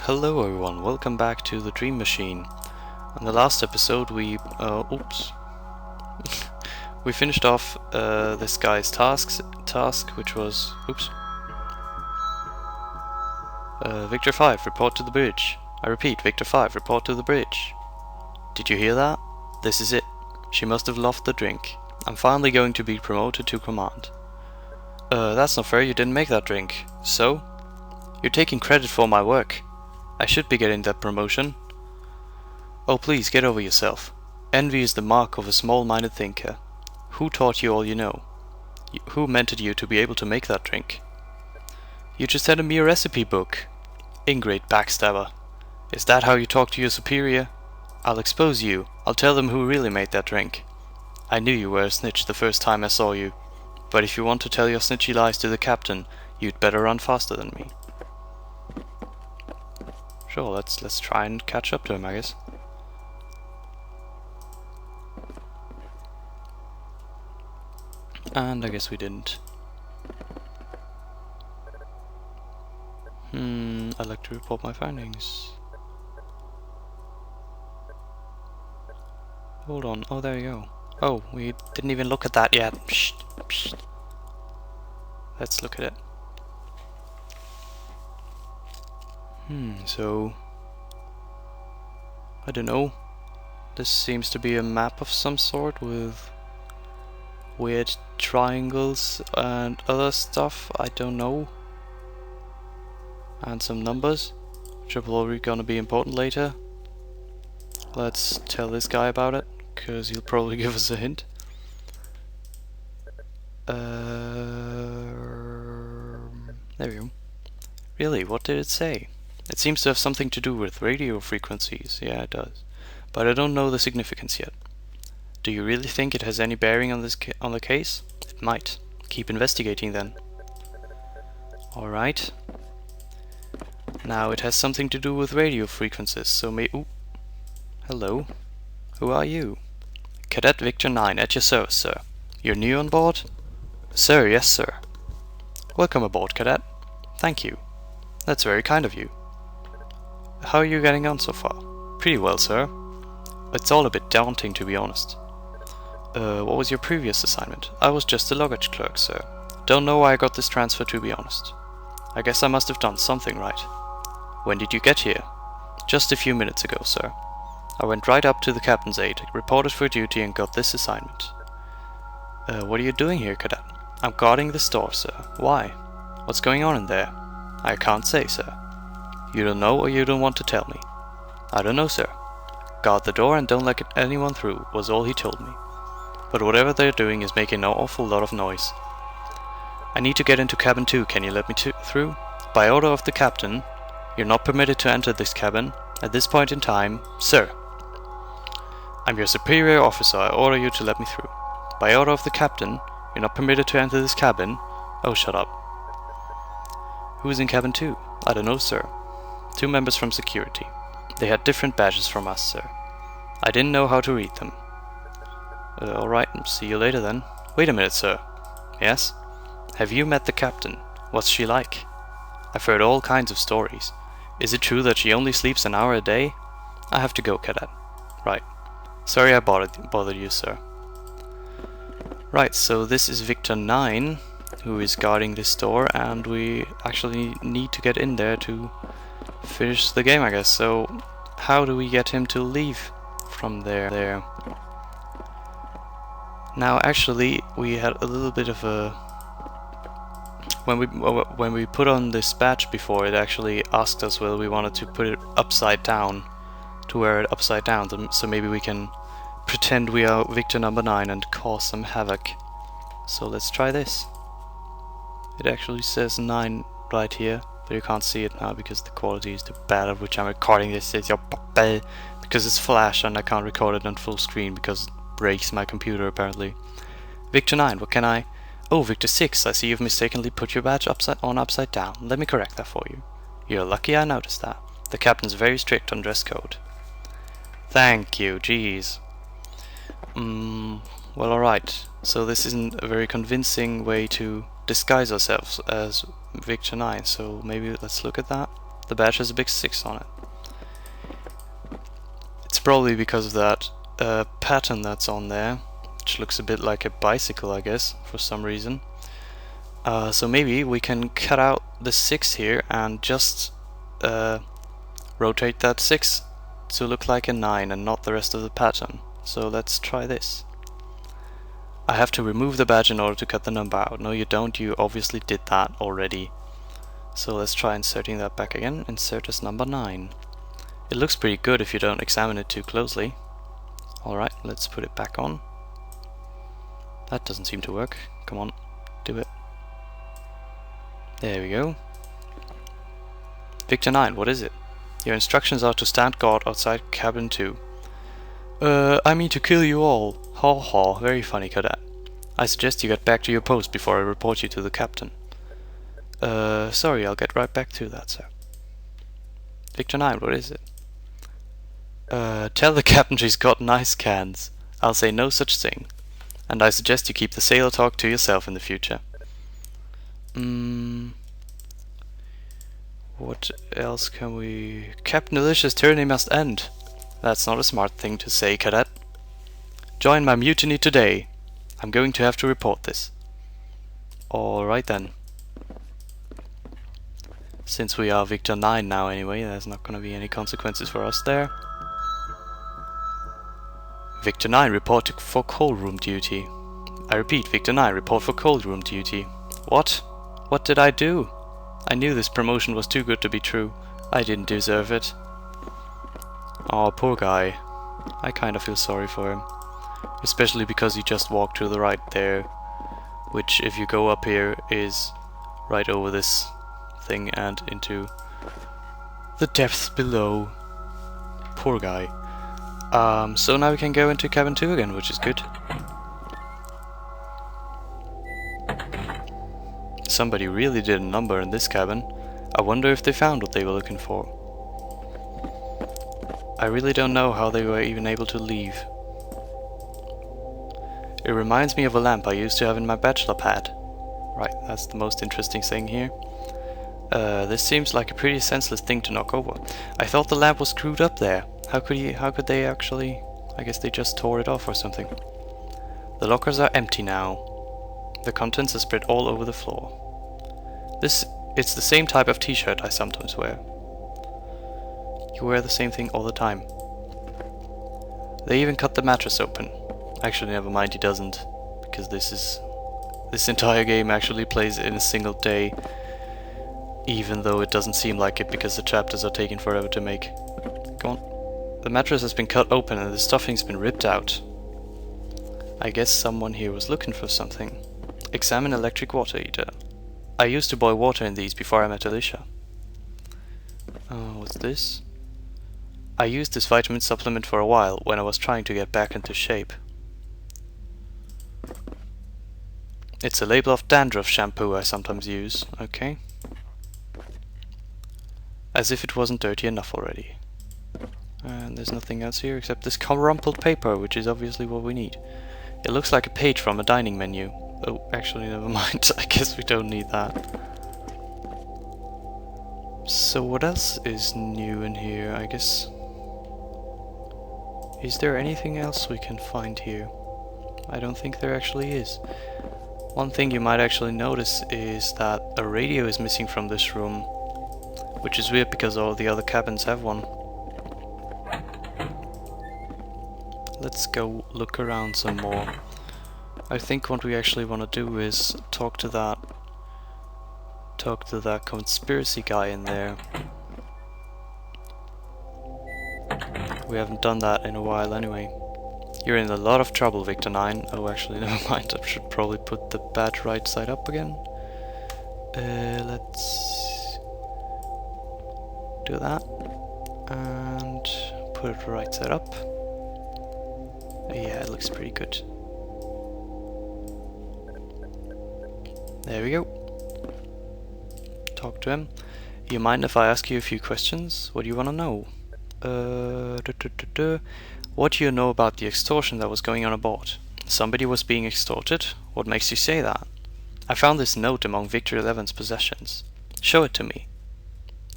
Hello everyone, welcome back to the Dream Machine. In the last episode we we finished off this guy's task, which was Victor 5, report to the bridge. I repeat, Victor 5, report to the bridge. Did you hear that? This is it. She must have loved the drink. I'm finally going to be promoted to command. That's not fair, you didn't make that drink. So? You're taking credit for my work. I should be getting that promotion. Oh, please, get over yourself. Envy is the mark of a small-minded thinker. Who taught you all you know? Who mentored you to be able to make that drink? You just handed me a recipe book. Ingrate backstabber. Is that how you talk to your superior? I'll expose you. I'll tell them who really made that drink. I knew you were a snitch the first time I saw you. But if you want to tell your snitchy lies to the captain, you'd better run faster than me. Sure, let's try and catch up to him, I guess. And I guess we didn't. I'd like to report my findings. Hold on, oh there you go. Oh, we didn't even look at that yet. Psst, psst. Let's look at it. So I don't know. This seems to be a map of some sort with weird triangles and other stuff. I don't know. And some numbers, which are probably gonna be important later. Let's tell this guy about it, because he'll probably give us a hint. There we go. Really, what did it say? It seems to have something to do with radio frequencies. Yeah, it does. But I don't know the significance yet. Do you really think it has any bearing on the case? It might. Keep investigating then. Alright. Now it has something to do with radio frequencies, so ooh. Hello. Who are you? Cadet Victor 9, at your service, sir. You're new on board? Sir, yes, sir. Welcome aboard, Cadet. Thank you. That's very kind of you. How are you getting on so far? Pretty well, sir. It's all a bit daunting, to be honest. What was your previous assignment? I was just a luggage clerk, sir. Don't know why I got this transfer, to be honest. I guess I must have done something right. When did you get here? Just a few minutes ago, sir. I went right up to the captain's aide, reported for duty and got this assignment. What are you doing here, Cadet? I'm guarding the store, sir. Why? What's going on in there? I can't say, sir. You don't know or you don't want to tell me? I don't know, sir. Guard the door and don't let anyone through, was all he told me. But whatever they're doing is making an awful lot of noise. I need to get into cabin 2, can you let me through? By order of the captain, you're not permitted to enter this cabin. At this point in time, sir. I'm your superior officer, I order you to let me through. By order of the captain, you're not permitted to enter this cabin. Oh, shut up. Who's in cabin 2? I don't know, sir. 2 members from security. They had different badges from us, sir. I didn't know how to read them. Alright, see you later then. Wait a minute, sir. Yes? Have you met the captain? What's she like? I've heard all kinds of stories. Is it true that she only sleeps an hour a day? I have to go, Cadet. Right. Sorry I bothered you, sir. Right, so this is Victor 9, who is guarding this door, and we actually need to get in there to finish the game, I guess. So how do we get him to leave from there? Now actually we had a little bit of a when we put on this badge before, it actually asked us whether we wanted to put it upside down, to wear it upside down, so maybe we can pretend we are Victor number 9 and cause some havoc. So let's try this. It actually says 9 right here, but you can't see it now because the quality is too bad at which I'm recording this. Because it's flash and I can't record it on full screen because it breaks my computer apparently. Victor 9, what can I... Oh, Victor 6, I see you've mistakenly put your badge upside down. Let me correct that for you. You're lucky I noticed that. The captain's very strict on dress code. Thank you, jeez. Well, alright. So this isn't a very convincing way to disguise ourselves as Victor 9, so maybe let's look at that. the badge has a big 6 on it. It's probably because of that pattern that's on there, which looks a bit like a bicycle, I guess, for some reason. So maybe we can cut out the 6 here and just rotate that 6 to look like a 9 and not the rest of the pattern. So let's try this. I have to remove the badge in order to cut the number out. No, you don't. You obviously did that already. So let's try inserting that back again. Insert as number 9. It looks pretty good if you don't examine it too closely. Alright, let's put it back on. That doesn't seem to work. Come on, do it. There we go. Victor 9, what is it? Your instructions are to stand guard outside cabin 2. I mean to kill you all. Ha ha, very funny, cadet. I suggest you get back to your post before I report you to the captain. Sorry, I'll get right back to that, sir. Victor 9, what is it? Tell the captain she's got nice cans. I'll say no such thing. And I suggest you keep the sailor talk to yourself in the future. What else can we... Captain Alicia's tyranny must end. That's not a smart thing to say, cadet. Join my mutiny today. I'm going to have to report this. Alright then. Since we are Victor 9 now anyway, there's not going to be any consequences for us there. Victor 9, report for cold room duty. I repeat, Victor 9, report for cold room duty. What? What did I do? I knew this promotion was too good to be true. I didn't deserve it. Oh, poor guy. I kinda feel sorry for him. Especially because he just walked to the right there. Which, if you go up here, is right over this thing and into the depths below. Poor guy. So now we can go into cabin 2 again, which is good. Somebody really did a number in this cabin. I wonder if they found what they were looking for. I really don't know how they were even able to leave. It reminds me of a lamp I used to have in my bachelor pad. Right, that's the most interesting thing here. This seems like a pretty senseless thing to knock over. I thought the lamp was screwed up there. How could they actually... I guess they just tore it off or something. The lockers are empty now. The contents are spread all over the floor. It's the same type of t-shirt I sometimes wear. You wear the same thing all the time. They even cut the mattress open. Actually, never mind, he doesn't. Because this entire game actually plays in a single day. Even though it doesn't seem like it because the chapters are taking forever to make. Go on. The mattress has been cut open and the stuffing's been ripped out. I guess someone here was looking for something. Examine electric water heater. I used to boil water in these before I met Alicia. What's this? I used this vitamin supplement for a while when I was trying to get back into shape. It's a label of dandruff shampoo I sometimes use. Okay. As if it wasn't dirty enough already. And there's nothing else here except this crumpled paper, which is obviously what we need. It looks like a page from a dining menu. Oh, actually, never mind. I guess we don't need that. So what else is new in here, I guess? Is there anything else we can find here? I don't think there actually is. One thing you might actually notice is that a radio is missing from this room. Which is weird because all the other cabins have one. Let's go look around some more. I think what we actually want to do is talk to that conspiracy guy in there. We haven't done that in a while anyway. You're in a lot of trouble, Victor 9. Oh, actually, never mind. I should probably put the badge right side up again. Let's do that. And put it right side up. Yeah, it looks pretty good. There we go. Talk to him. You mind if I ask you a few questions? What do you want to know? What do you know about the extortion that was going on aboard? Somebody was being extorted? What makes you say that? I found this note among Victor 11's possessions. Show it to me.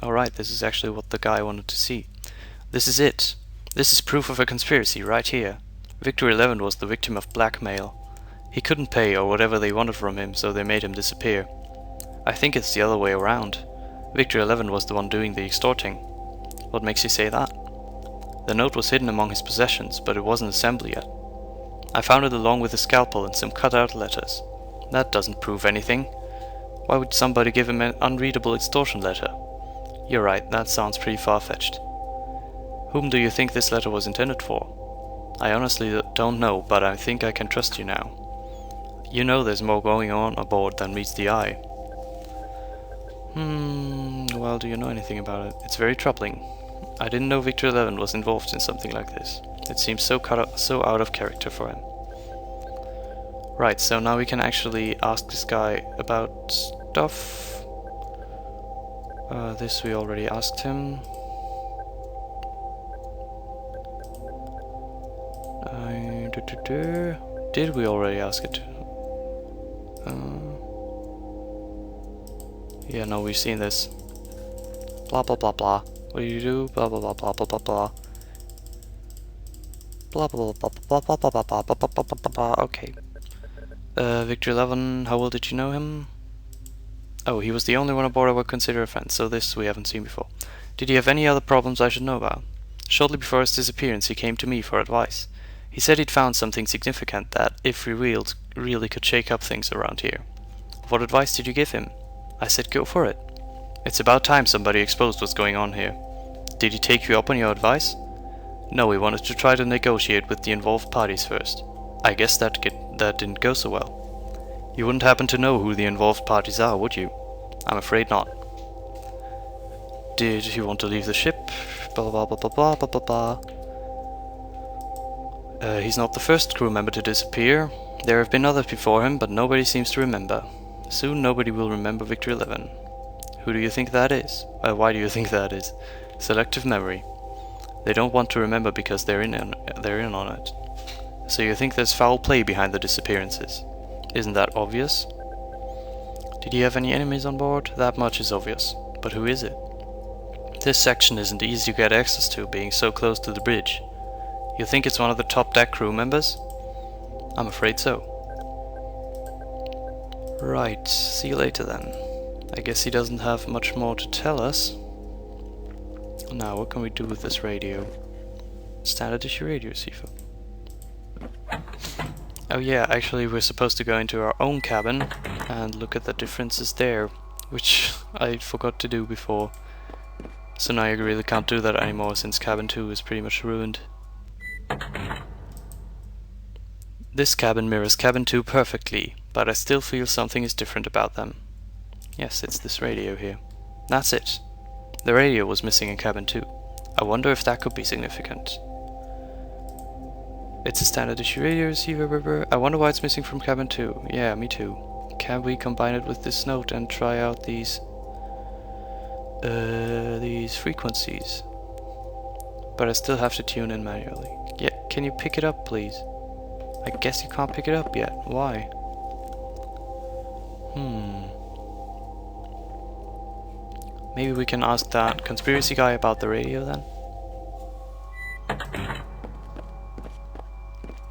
Alright, this is actually what the guy wanted to see. This is it. This is proof of a conspiracy right here. Victor 11 was the victim of blackmail. He couldn't pay or whatever they wanted from him, so they made him disappear. I think it's the other way around. Victor 11 was the one doing the extorting. What makes you say that? The note was hidden among his possessions, but it wasn't assembled yet. I found it along with a scalpel and some cut-out letters. That doesn't prove anything. Why would somebody give him an unreadable extortion letter? You're right, that sounds pretty far-fetched. Whom do you think this letter was intended for? I honestly don't know, but I think I can trust you now. You know there's more going on aboard than meets the eye. Well, do you know anything about it? It's very troubling. I didn't know Victor 11 was involved in something like this. It seems so out of character for him. Right, so now we can actually ask this guy about stuff. This we already asked him. Did we already ask it? Yeah, no, we've seen this. Blah blah blah blah. What do you do? Blah blah blah blah blah blah blah. Blah blah blah blah blah blah blah blah blah blah blah blah. Okay. Victor 11, how well did you know him? Oh, he was the only one aboard I would consider a friend, so this we haven't seen before. Did he have any other problems I should know about? Shortly before his disappearance, he came to me for advice. He said he'd found something significant that, if revealed, really could shake up things around here. What advice did you give him? I said go for it. It's about time somebody exposed what's going on here. Did he take you up on your advice? No, he wanted to try to negotiate with the involved parties first. I guess that didn't go so well. You wouldn't happen to know who the involved parties are, would you? I'm afraid not. Did he want to leave the ship? Blah blah blah blah blah blah blah blah. He's not the first crew member to disappear. There have been others before him, but nobody seems to remember. Soon nobody will remember Victor 11. Who do you think that is? Why do you think that is? Selective memory. They don't want to remember because they're in on it. So you think there's foul play behind the disappearances? Isn't that obvious? Did he have any enemies on board? That much is obvious. But who is it? This section isn't easy to get access to, being so close to the bridge. You think it's one of the top deck crew members? I'm afraid so. Right, see you later then. I guess he doesn't have much more to tell us. Now, what can we do with this radio? Standard issue radio receiver. Oh yeah, actually we're supposed to go into our own cabin and look at the differences there, which I forgot to do before. So now you really can't do that anymore since cabin 2 is pretty much ruined. This cabin mirrors cabin 2 perfectly, but I still feel something is different about them. Yes, it's this radio here. That's it. The radio was missing in cabin 2. I wonder if that could be significant. It's a standard issue radio receiver. I wonder why it's missing from cabin 2. Yeah, me too. Can we combine it with this note and try out these frequencies? But I still have to tune in manually. Yeah, can you pick it up, please? I guess you can't pick it up yet. Why? Maybe we can ask that conspiracy guy about the radio then?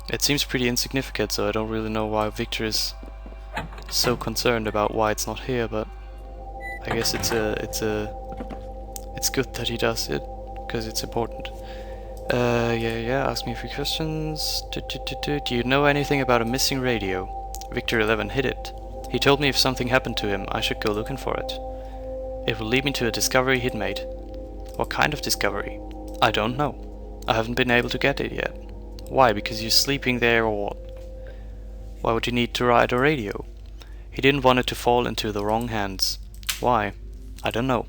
It seems pretty insignificant, so I don't really know why Victor is so concerned about why it's not here, but I guess it's good that he does it, because it's important. Yeah, ask me a few questions. Do you know anything about a missing radio? Victor 11 hid it. He told me if something happened to him, I should go looking for it. It will lead me to a discovery he'd made. What kind of discovery? I don't know. I haven't been able to get it yet. Why? Because you're sleeping there or what? Why would you need to ride a radio? He didn't want it to fall into the wrong hands. Why? I don't know.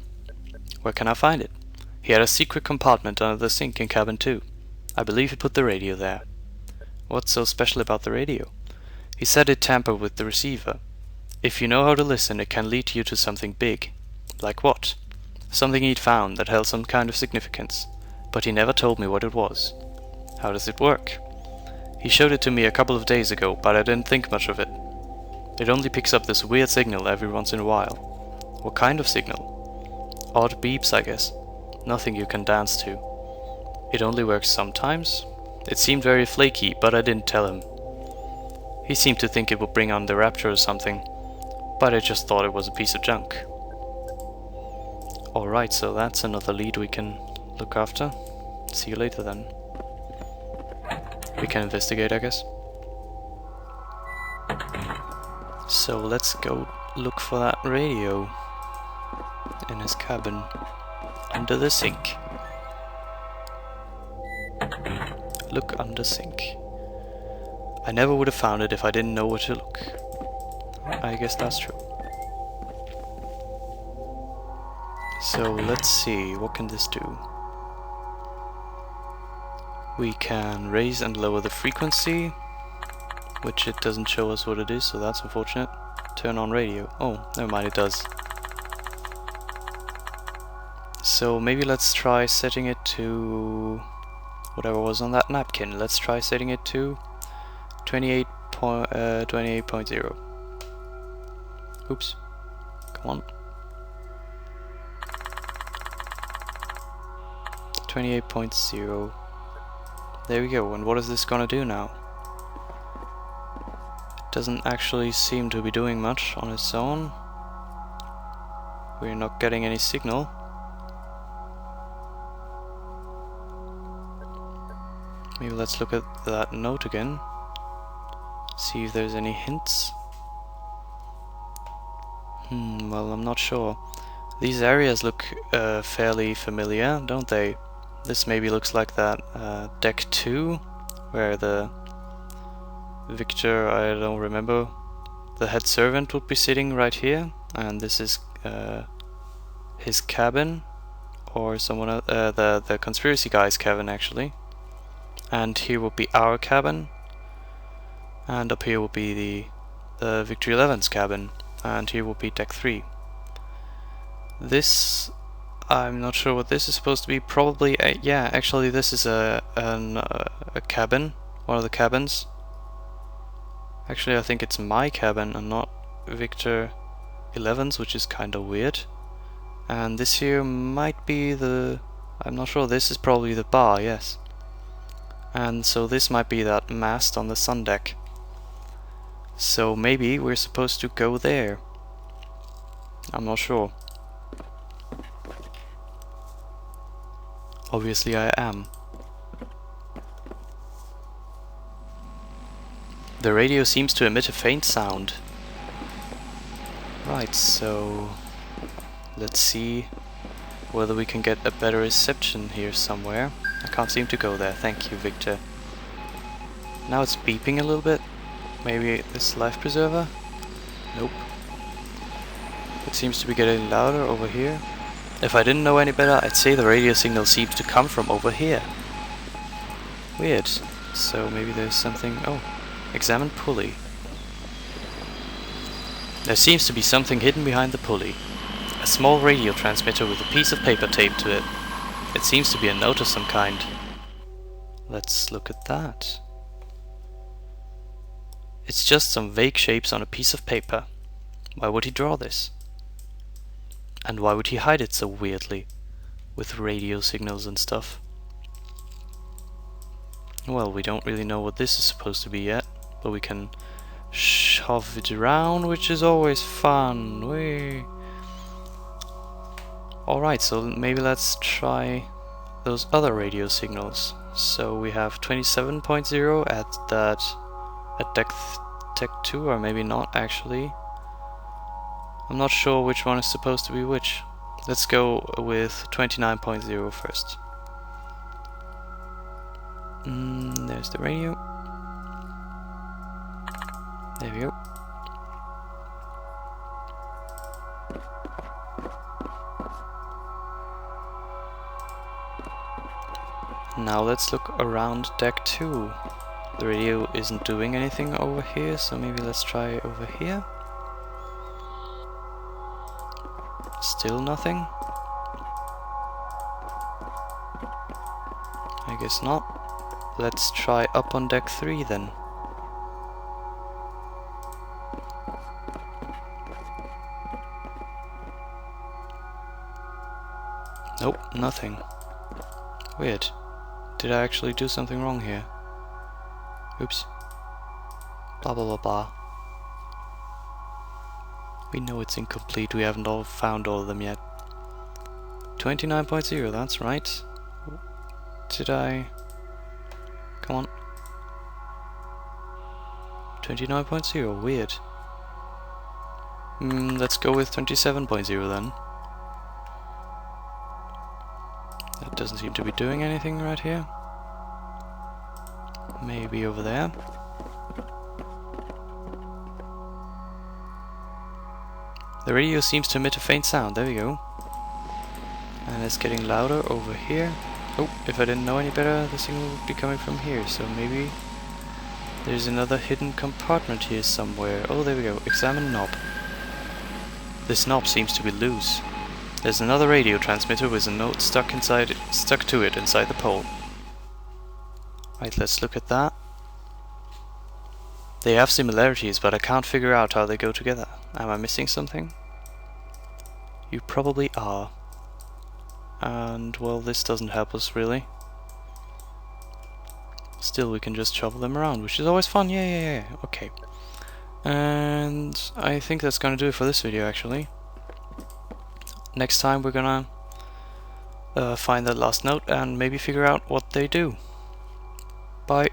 Where can I find it? He had a secret compartment under the sink in cabin 2. I believe he put the radio there. What's so special about the radio? He said it tampered with the receiver. If you know how to listen, it can lead you to something big. Like what? Something he'd found that held some kind of significance. But he never told me what it was. How does it work? He showed it to me a couple of days ago, but I didn't think much of it. It only picks up this weird signal every once in a while. What kind of signal? odd beeps, I guess. Nothing you can dance to. It only works sometimes. It seemed very flaky, but I didn't tell him. He seemed to think it would bring on the rapture or something, but I just thought it was a piece of junk. Alright, so that's another lead we can look after. See you later then. We can investigate, I guess. So let's go look for that radio in his cabin under the sink. Look under sink. I never would have found it if I didn't know where to look. I guess that's true. So let's see, what can this do? We can raise and lower the frequency, which it doesn't show us what it is, so that's unfortunate. Turn on radio. Oh, never mind, it does. So maybe let's try setting it to whatever was on that napkin. Let's try setting it to 28.0. Oops. Come on. 28.0. There we go. And what is this gonna do now? It doesn't actually seem to be doing much on its own. We're not getting any signal. Maybe let's look at that note again. See if there's any hints. Well, I'm not sure. These areas look fairly familiar, don't they? This maybe looks like that deck 2, where the Victor, I don't remember, the head servant would be sitting right here, and this is his cabin, or someone else, the conspiracy guy's cabin actually. And here will be our cabin, and up here will be the Victory 11's cabin, and here will be deck 3. This, I'm not sure what this is supposed to be. Probably, yeah, actually this is a cabin, one of the cabins. Actually, I think it's my cabin and not Victor 11's, which is kind of weird. And this here might be the, I'm not sure, this is probably the bar, yes. And so this might be that mast on the sun deck. So maybe we're supposed to go there. I'm not sure. Obviously I am. The radio seems to emit a faint sound. Right, so let's see whether we can get a better reception here somewhere. I can't seem to go there. Thank you, Victor. Now it's beeping a little bit. Maybe this life preserver? Nope. It seems to be getting louder over here. If I didn't know any better, I'd say the radio signal seems to come from over here. Weird. So maybe there's something... Oh, examine pulley. There seems to be something hidden behind the pulley. A small radio transmitter with a piece of paper taped to it. It seems to be a note of some kind. Let's look at that. It's just some vague shapes on a piece of paper. Why would he draw this? And why would he hide it so weirdly, with radio signals and stuff? Well, we don't really know what this is supposed to be yet, but we can shove it around, which is always fun. Whee! Alright, so maybe let's try those other radio signals. So we have 27.0 at deck 2, or maybe not actually. I'm not sure which one is supposed to be which. Let's go with 29.0 first. There's the radio. There we go. Now let's look around deck 2. The radio isn't doing anything over here, so maybe let's try over here. Still nothing? I guess not. Let's try up on deck 3 then. Nope, nothing. Weird. Did I actually do something wrong here? Oops. Blah blah blah blah. We know it's incomplete, we haven't found all of them yet. 29.0, that's right. Did I... Come on. 29.0, weird. Let's go with 27.0 then. That doesn't seem to be doing anything right here. Maybe over there. The radio seems to emit a faint sound, there we go. And it's getting louder over here. Oh, if I didn't know any better, the signal would be coming from here, so maybe there's another hidden compartment here somewhere. Oh, there we go. Examine knob. This knob seems to be loose. There's another radio transmitter with a note stuck to it inside the pole. Right, let's look at that. They have similarities, but I can't figure out how they go together. Am I missing something? You probably are. And, well, this doesn't help us really. Still, we can just shuffle them around, which is always fun. Yeah. Okay. And I think that's gonna do it for this video, actually. Next time we're gonna find that last note and maybe figure out what they do. Bye.